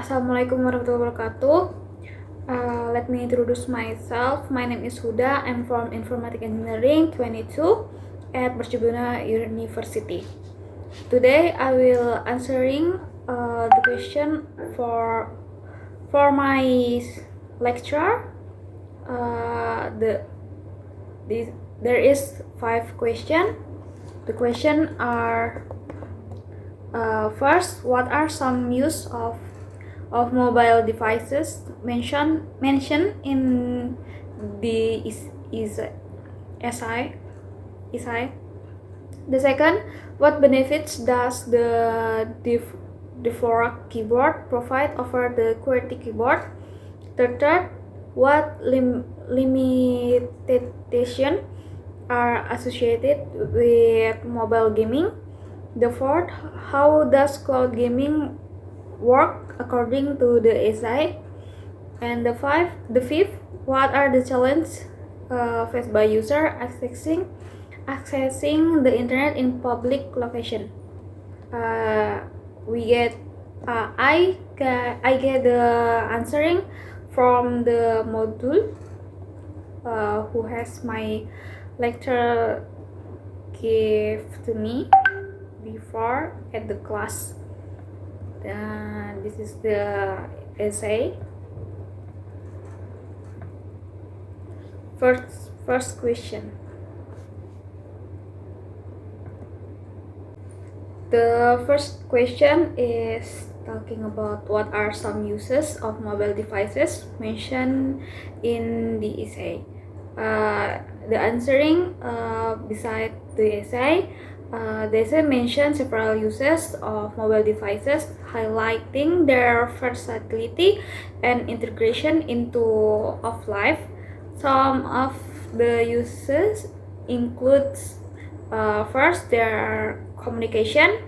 Assalamualaikum warahmatullahi wabarakatuh. Let me introduce myself. My name is Huda. I'm from Informatic Engineering 22 at Mercubuana University. Today I will answering the question for my lecture. There is 5 questions. The question are first, what are some use of mobile devices mentioned in the SI. The second, what benefits does the default keyboard provide over the QWERTY keyboard? The third, what limitations are associated with mobile gaming? The fourth, how does cloud gaming work according to the SI? And the fifth, what are the challenges faced by user accessing the internet in public location? I get the answering from the module who has my lecture give to me before at the class. This is the essay. First question. The first question is talking about what are some uses of mobile devices mentioned in the essay. The answering beside the essay, the essay mentions several uses of mobile devices, highlighting their versatility and integration into of life. Some of the uses includes first, their communication.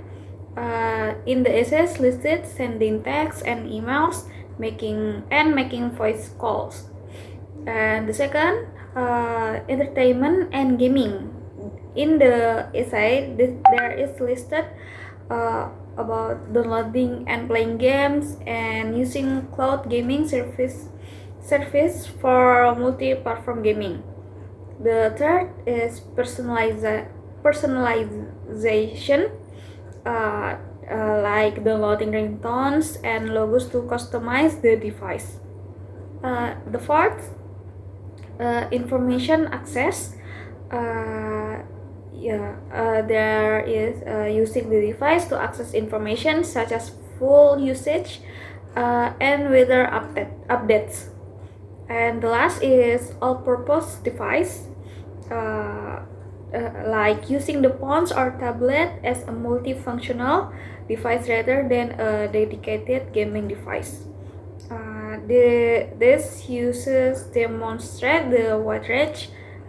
In the essays listed, sending texts and emails, making voice calls. And the second, entertainment and gaming. In the essay, there is listed about downloading and playing games and using cloud gaming service for multi-platform gaming. The third is personalization, like downloading ringtones and logos to customize the device. The fourth, information access. There is using the device to access information such as full usage and weather updates. And the last is all-purpose device, like using the phones or tablet as a multifunctional device rather than a dedicated gaming device. These uses demonstrate the wide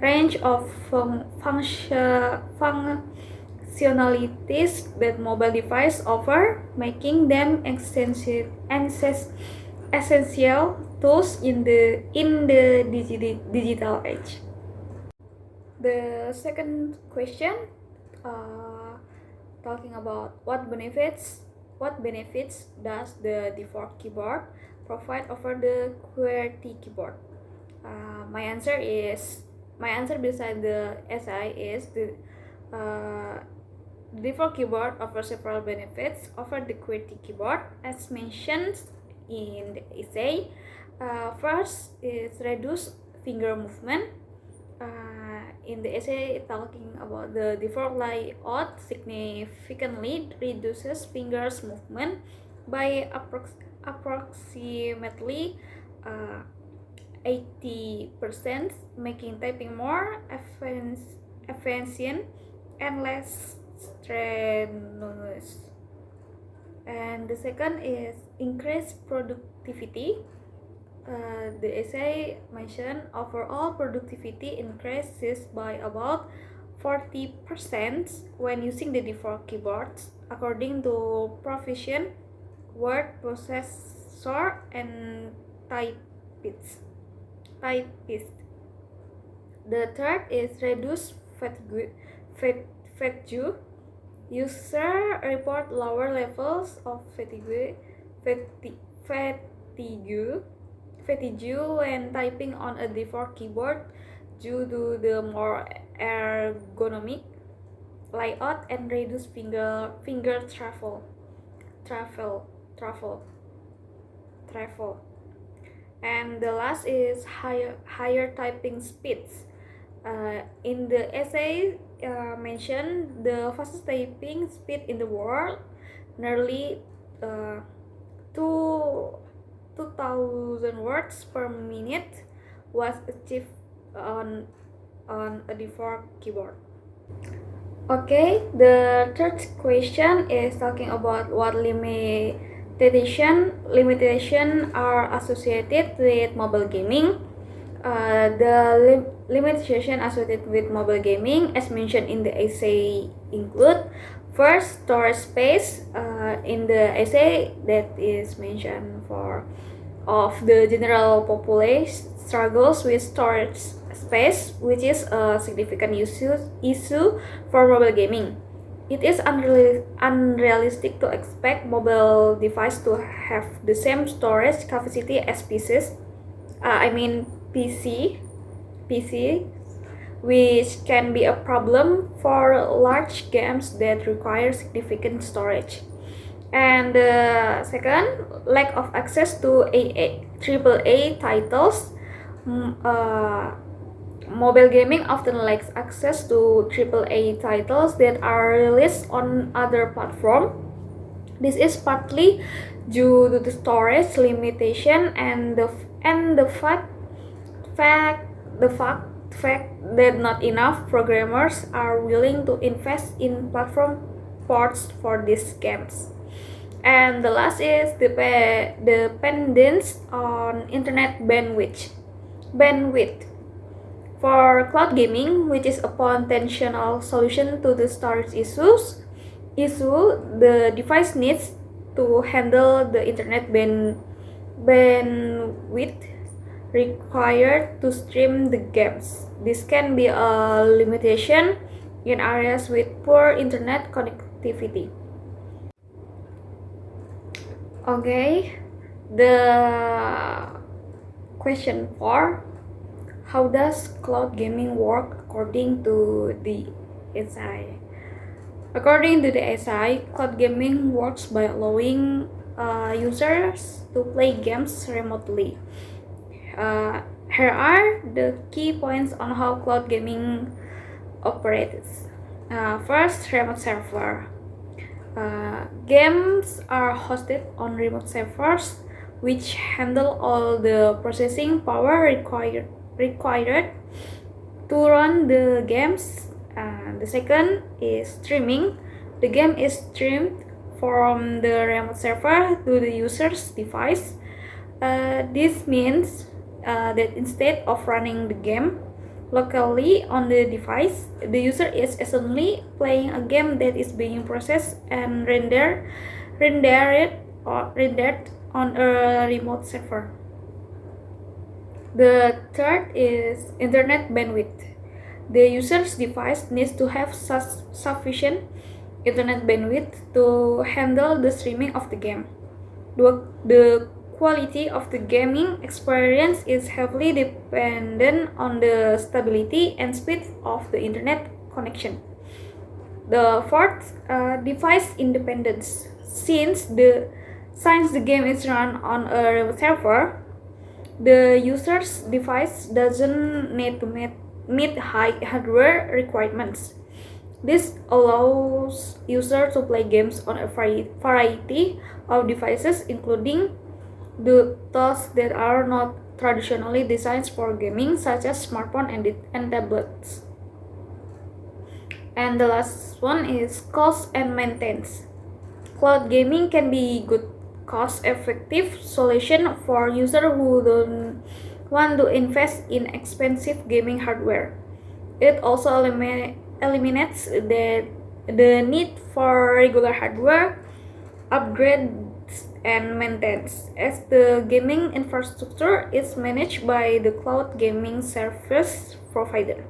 range of functionalities that mobile devices offer, making them essential tools in the digital age. The second question, talking about what benefits does the default keyboard provide over the QWERTY keyboard? My answer beside the SI is the default keyboard offers several benefits over the QWERTY keyboard, as mentioned in the essay. First is reduce finger movement. In the essay, talking about the default layout significantly reduces fingers movement by approximately 80%, making typing more efficient and less strenuous. And the second is increased productivity. The essay mentioned overall productivity increases by about 40% when using the default keyboards, according to Proficient word processor and typist. The third is reduce fatigue. User report lower levels of fatigue fatigue when typing on a default keyboard due to the more ergonomic layout and reduced finger travel. And the last is higher typing speeds. In the essay mentioned the fastest typing speed in the world, nearly 2,000 words per minute, was achieved on a default keyboard. Okay, the third question is talking about what limitation are associated with mobile gaming. The limitation associated with mobile gaming, as mentioned in the essay, include first, storage space. In the essay that is mentioned of the general population struggles with storage space, which is a significant issue for mobile gaming. It is unrealistic to expect mobile device to have the same storage capacity as PC, which can be a problem for large games that require significant storage. And the second, lack of access to AAA titles. Mobile gaming often lacks access to AAA titles that are released on other platforms. This is partly due to the storage limitation and the fact that not enough programmers are willing to invest in platform ports for these games. And the last is the dependence on internet bandwidth. For cloud gaming, which is a potential solution to the storage issue, the device needs to handle the internet bandwidth required to stream the games. This can be a limitation in areas with poor internet connectivity. Okay, the question 4. How does cloud gaming work according to the SI? According to the SI, cloud gaming works by allowing users to play games remotely. Here are the key points on how cloud gaming operates. First, remote server. Games are hosted on remote servers, which handle all the processing power required to run the games. The second is streaming. The game is streamed from the remote server to the user's device. This means that instead of running the game locally on the device, the user is essentially playing a game that is being processed and rendered on a remote server. The third is internet bandwidth. The user's device needs to have sufficient internet bandwidth to handle the streaming of the game. The quality of the gaming experience is heavily dependent on the stability and speed of the internet connection. The fourth, device independence. Since the game is run on a remote server, the user's device doesn't need to meet high hardware requirements. This allows users to play games on a variety of devices, including those that are not traditionally designed for gaming, such as smartphones and tablets. And the last one is cost and maintenance. Cloud gaming can be good cost-effective solution for users who don't want to invest in expensive gaming hardware. It also eliminates the need for regular hardware upgrades and maintenance, as the gaming infrastructure is managed by the cloud gaming service provider.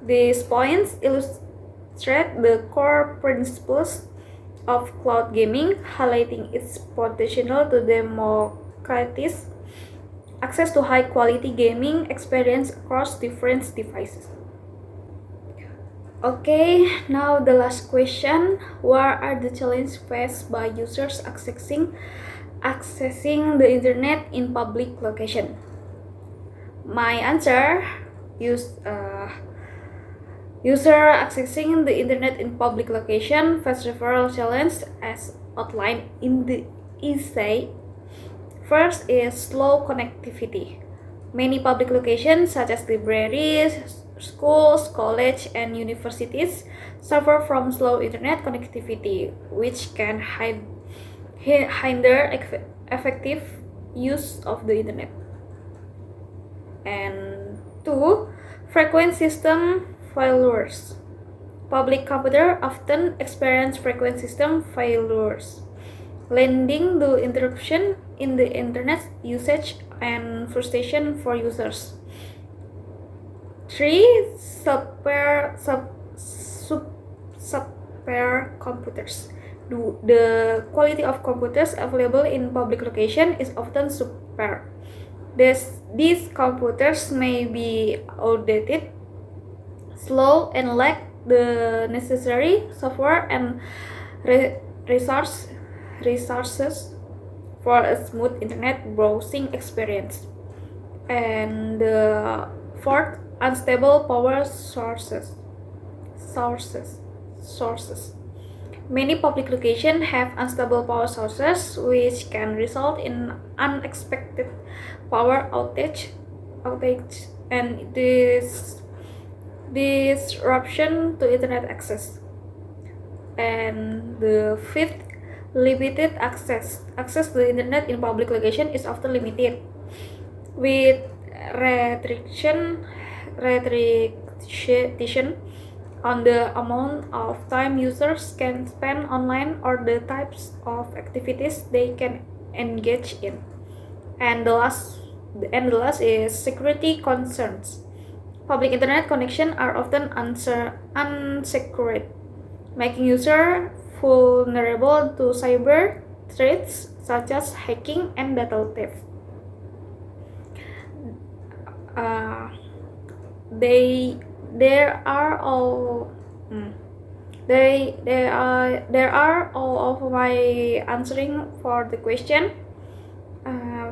These points illustrate the core principles of cloud gaming, highlighting its potential to democratize access to high-quality gaming experience across different devices. Okay, now the last question. What are the challenges faced by users accessing the internet in public location? My answer, user accessing the internet in public location face several challenges as outlined in the essay. First is slow connectivity. Many public locations such as libraries, schools, colleges, and universities suffer from slow internet connectivity, which can hinder effective use of the internet. And two, frequent system failures. Public computers often experience frequent system failures, leading to interruption in the internet usage and frustration for users. 3. Super computers. The quality of computers available in public location is often super. These computers may be outdated, slow, and lack the necessary software and resources for a smooth internet browsing experience. And the fourth, unstable power sources. Many public locations have unstable power sources, which can result in unexpected power outage and disruption to internet access. And the fifth, limited access. Access to the internet in public location is often limited, with restriction on the amount of time users can spend online or the types of activities they can engage in. And the last is security concerns. Public internet connections are often unsecured, making users vulnerable to cyber threats such as hacking and data theft. There are all of my answering for the question.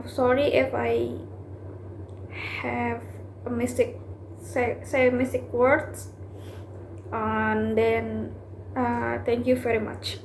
Sorry if I have a mistake, say mistake words, and then thank you very much.